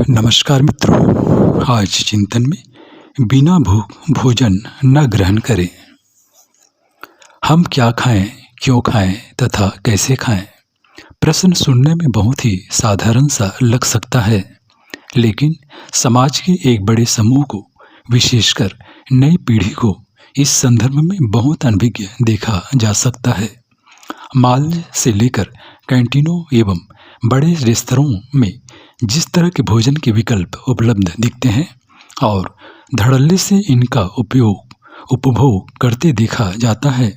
नमस्कार मित्रों, आज चिंतन में बिना भूख भोजन न ग्रहण करें। हम क्या खाएं, क्यों खाएं तथा कैसे खाएं? प्रश्न सुनने में बहुत ही साधारण सा लग सकता है, लेकिन समाज के एक बड़े समूह को, विशेषकर नई पीढ़ी को इस संदर्भ में बहुत अनभिज्ञ देखा जा सकता है। मॉल से लेकर कैंटीनों एवं बड़े रेस्तरां में जिस तरह के भोजन के विकल्प उपलब्ध दिखते हैं और धड़ल्ले से इनका उपभोग करते देखा जाता है,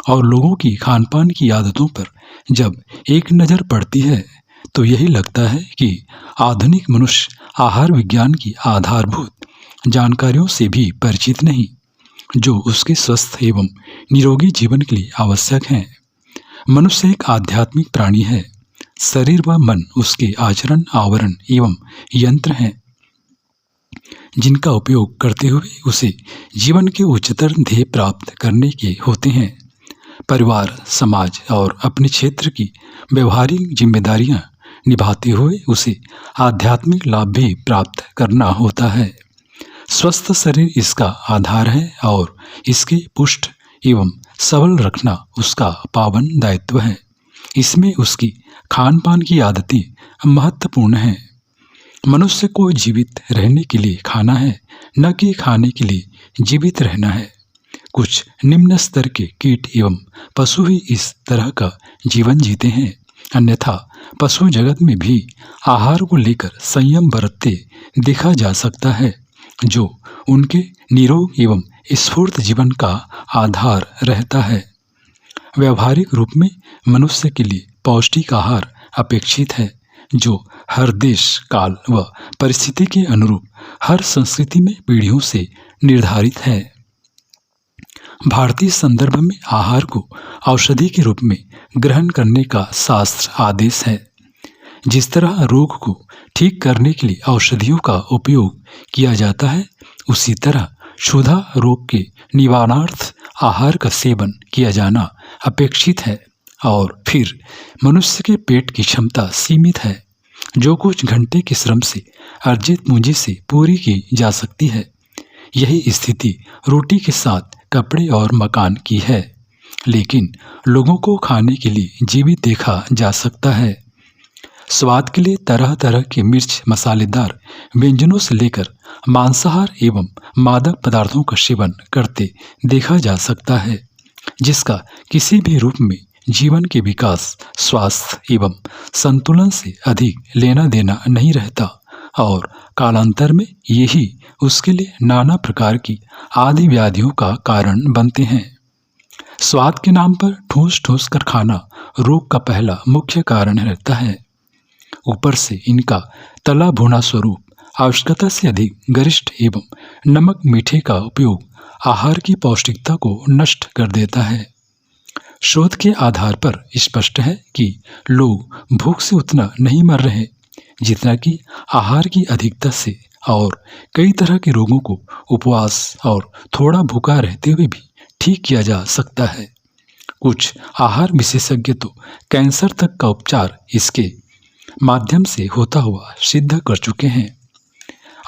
और लोगों की खान पान की आदतों पर जब एक नज़र पड़ती है तो यही लगता है कि आधुनिक मनुष्य आहार विज्ञान की आधारभूत जानकारियों से भी परिचित नहीं, जो उसके स्वस्थ एवं निरोगी जीवन के लिए आवश्यक हैं। मनुष्य एक आध्यात्मिक प्राणी है। शरीर व मन उसके आचरण, आवरण एवं यंत्र हैं, जिनका उपयोग करते हुए उसे जीवन के उच्चतर ध्येय प्राप्त करने के होते हैं। परिवार, समाज और अपने क्षेत्र की व्यवहारिक जिम्मेदारियां निभाते हुए उसे आध्यात्मिक लाभ भी प्राप्त करना होता है। स्वस्थ शरीर इसका आधार है और इसके पुष्ट एवं सबल रखना उसका पावन दायित्व है। इसमें उसकी खान पान की आदतें महत्वपूर्ण हैं। मनुष्य को जीवित रहने के लिए खाना है, न कि खाने के लिए जीवित रहना है। कुछ निम्न स्तर के कीट एवं पशु ही इस तरह का जीवन जीते हैं, अन्यथा पशु जगत में भी आहार को लेकर संयम बरतते देखा जा सकता है, जो उनके निरोग एवं स्फूर्त जीवन का आधार रहता है। व्यावहारिक रूप में मनुष्य के लिए पौष्टिक आहार अपेक्षित है, जो हर देश, काल व परिस्थिति के अनुरूप हर संस्कृति में पीढ़ियों से निर्धारित है। भारतीय संदर्भ में आहार को औषधि के रूप में ग्रहण करने का शास्त्र आदेश है। जिस तरह रोग को ठीक करने के लिए औषधियों का उपयोग किया जाता है, उसी तरह क्षुधा रोग के निवारणार्थ आहार का सेवन किया जाना अपेक्षित है। और फिर मनुष्य के पेट की क्षमता सीमित है, जो कुछ घंटे के श्रम से अर्जित पूंजी से पूरी की जा सकती है। यही स्थिति रोटी के साथ कपड़े और मकान की है, लेकिन लोगों को खाने के लिए जीवित देखा जा सकता है। स्वाद के लिए तरह तरह के मिर्च मसालेदार व्यंजनों से लेकर मांसाहार एवं मादक पदार्थों का सेवन करते देखा जा सकता है, जिसका किसी भी रूप में जीवन के विकास, स्वास्थ्य एवं संतुलन से अधिक लेना देना नहीं रहता, और कालांतर में यही उसके लिए नाना प्रकार की आदि व्याधियों का कारण बनते हैं। स्वाद के नाम पर ठूस ठूस कर खाना रोग का पहला मुख्य कारण रहता है। ऊपर से इनका तला भुना स्वरूप आवश्यकता से अधिक गरिष्ठ एवं नमक मीठे का उपयोग आहार की पौष्टिकता को नष्ट कर देता है। शोध के आधार पर स्पष्ट है कि लोग भूख से उतना नहीं मर रहे जितना कि आहार की अधिकता से, और कई तरह के रोगों को उपवास और थोड़ा भूखा रहते हुए भी ठीक किया जा सकता है। कुछ आहार विशेषज्ञ तो कैंसर तक का उपचार इसके माध्यम से होता हुआ सिद्ध कर चुके हैं।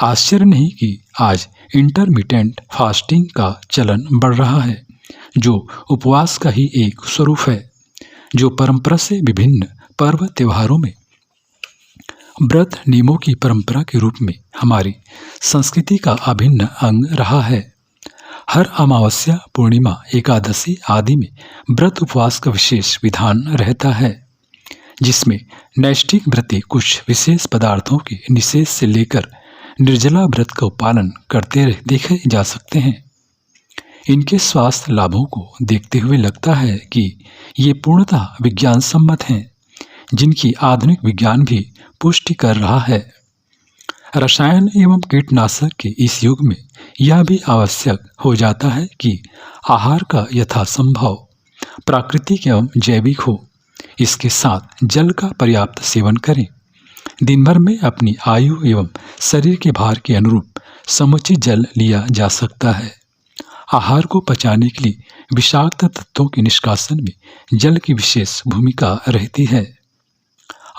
आश्चर्य नहीं कि आज इंटरमिटेंट फास्टिंग का चलन बढ़ रहा है, जो उपवास का ही एक स्वरूप है, जो परंपरा से विभिन्न पर्व त्योहारों में व्रत नियमों की परंपरा के रूप में हमारी संस्कृति का अभिन्न अंग रहा है। हर अमावस्या, पूर्णिमा, एकादशी आदि में व्रत उपवास का विशेष विधान रहता है, जिसमें नैष्ठिक व्रती कुछ विशेष पदार्थों के निषेध से लेकर निर्जला व्रत का पालन करते देखे जा सकते हैं। इनके स्वास्थ्य लाभों को देखते हुए लगता है कि ये पूर्णतः विज्ञान सम्मत हैं, जिनकी आधुनिक विज्ञान भी पुष्टि कर रहा है। रसायन एवं कीटनाशक के इस युग में यह भी आवश्यक हो जाता है कि आहार का यथासंभव प्राकृतिक एवं जैविक हो। इसके साथ जल का पर्याप्त सेवन करें। दिन भर में अपनी आयु एवं शरीर के भार के अनुरूप समुचित जल लिया जा सकता है। आहार को पचाने के लिए विषाक्त तत्वों के निष्कासन में जल की विशेष भूमिका रहती है।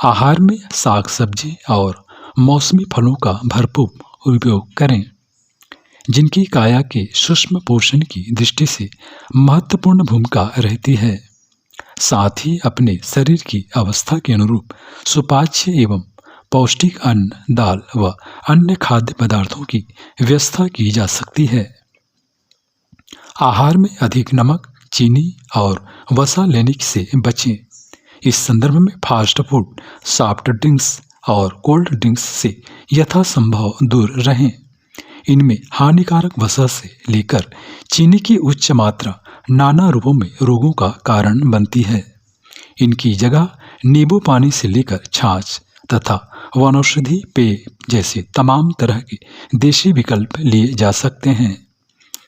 आहार में साग सब्जी और मौसमी फलों का भरपूर उपयोग करें, जिनकी काया के सूक्ष्म पोषण की दृष्टि से महत्वपूर्ण भूमिका रहती है। साथ ही अपने शरीर की अवस्था के अनुरूप सुपाच्य एवं पौष्टिक अन्न, दाल व अन्य खाद्य पदार्थों की व्यवस्था की जा सकती है। आहार में अधिक नमक, चीनी और वसा लेने से बचें। इस संदर्भ में फास्ट फूड, सॉफ्ट ड्रिंक्स और कोल्ड ड्रिंक्स से यथासंभव दूर रहें। इनमें हानिकारक वसा से लेकर चीनी की उच्च मात्रा नाना रूपों में रोगों का कारण बनती है। इनकी जगह नींबू पानी से लेकर छाछ तथा वनौषधि पेय जैसे तमाम तरह के देशी विकल्प लिए जा सकते हैं।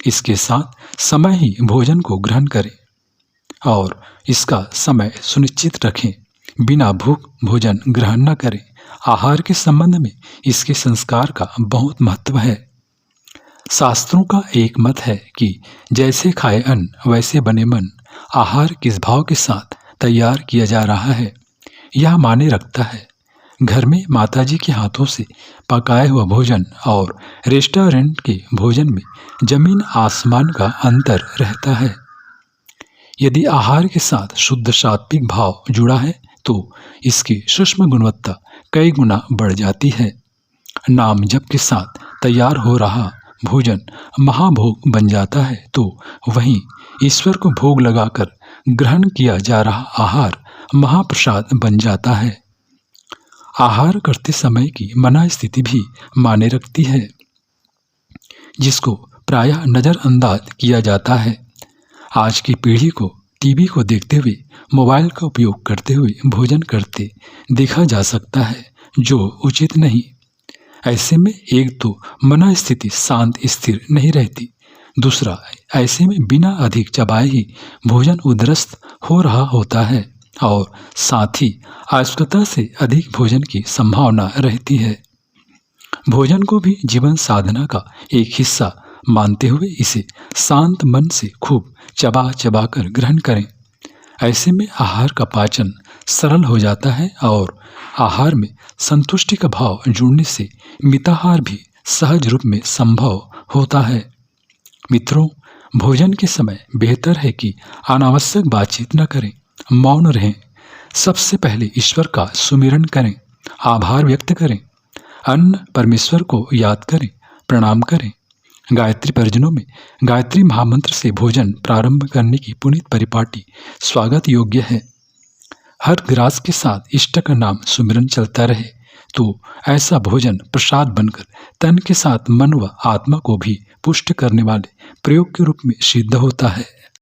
इसके साथ समय ही भोजन को ग्रहण करें और इसका समय सुनिश्चित रखें। बिना भूख भोजन ग्रहण न करें। आहार के संबंध में इसके संस्कार का बहुत महत्व है। शास्त्रों का एक मत है कि जैसे खाए अन्न वैसे बने मन। आहार किस भाव के साथ तैयार किया जा रहा है, यह मायने रखता है। घर में माताजी के हाथों से पकाया हुआ भोजन और रेस्टोरेंट के भोजन में जमीन आसमान का अंतर रहता है। यदि आहार के साथ शुद्ध सात्विक भाव जुड़ा है तो इसकी सूक्ष्म गुणवत्ता कई गुना बढ़ जाती है। नाम जप के साथ तैयार हो रहा भोजन महाभोग बन जाता है, तो वहीं ईश्वर को भोग लगाकर ग्रहण किया जा रहा आहार महाप्रसाद बन जाता है। आहार करते समय की मना स्थिति भी मायने रखती है, जिसको प्रायः नज़रअंदाज किया जाता है। आज की पीढ़ी को टीवी को देखते हुए, मोबाइल का उपयोग करते हुए भोजन करते देखा जा सकता है, जो उचित नहीं। ऐसे में एक तो मना स्थिति शांत स्थिर नहीं रहती, दूसरा ऐसे में बिना अधिक चबाए ही भोजन उदरस्त हो रहा होता है और साथ ही आवश्यकता से अधिक भोजन की संभावना रहती है। भोजन को भी जीवन साधना का एक हिस्सा मानते हुए इसे शांत मन से खूब चबा चबा कर ग्रहण करें। ऐसे में आहार का पाचन सरल हो जाता है और आहार में संतुष्टि का भाव जुड़ने से मिताहार भी सहज रूप में संभव होता है। मित्रों, भोजन के समय बेहतर है कि अनावश्यक बातचीत न करें, मौन रहें। सबसे पहले ईश्वर का सुमिरन करें, आभार व्यक्त करें, अन्न परमेश्वर को याद करें, प्रणाम करें। गायत्री परिजनों में गायत्री महामंत्र से भोजन प्रारंभ करने की पुनीत परिपाटी स्वागत योग्य है। हर ग्रास के साथ इष्ट का नाम सुमिरन चलता रहे तो ऐसा भोजन प्रसाद बनकर तन के साथ मन व आत्मा को भी पुष्ट करने वाले प्रयोग के रूप में सिद्ध होता है।